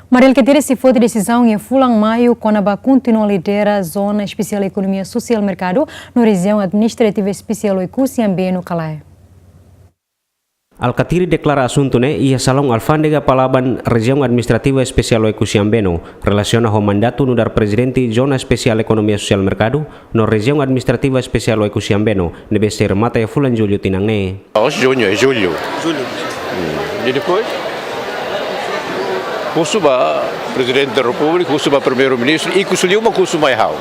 Mariel que se foi de decisão em Fulang Maio, Conaba continua a liderar a Zona Especial de Economia Social e Mercado na região administrativa especial Oikusiambe no Calai. Alkatiri deklara assunto ia salão alfândega palaban região administrativa especial Oikusiambe relaciona ao mandato no dar presidente Zona Especial Economia Social e Mercado no região administrativa especial Oikusiambe deve ser mata e Fulan Julho tinangne. Junho. E depois? Kusuba Presidente da República, kusuba Primeiro-Ministro e kusuliu kusu mai hau.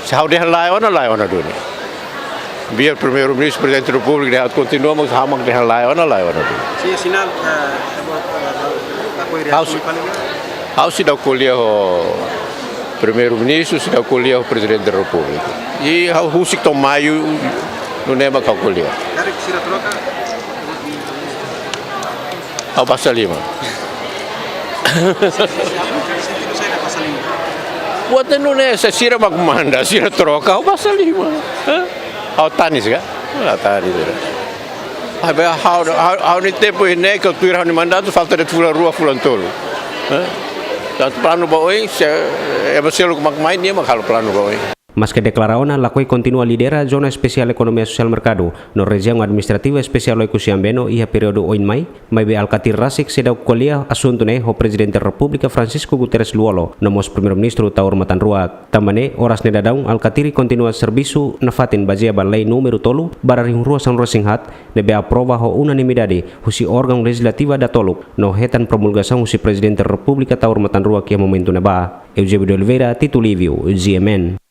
Se hau deh lai ona duni. Biar Primeiro-Ministro, Presidente da República deh continua mas hau mak deh lai ona duni. Sim, sinal Hau se dá colher o Primeiro-Ministro, se dá colher o Presidente da República. E hau husik tom maio no nema kau colher. Cara que se troca. Hau pasal 5. Buat não é se sira mak manda sira troca o pasal 5. Hau tanis ka? Tanis. Hau ni tempo ini que tu irá no mandato falta de fulan rua fulan tolo. Tanto plano baoi se é você lo mak main dia mak hal plano baoi. Mas que declaraona lakoi continua lidera Zona Especial Economia Social Mercado no região administrativa especial Oikusiambe ia período 8 mai be Alkatir Rasik sedau kolia assunto o Presidente da República Francisco Guterres Luolo nomos Primeiro-Ministro Taur Matan Ruak tambane horas nedadaung Alkatiri continua serviço na fatin baseia ba lei número tolu bararing rua São Rosinghat debe aprova ho unanimidade husi órgão legislativa da toluk no hetan promulgação husi Presidente da República Taur Matan Ruak que momento na ba Eusebio de Oliveira Tito Livio GMN.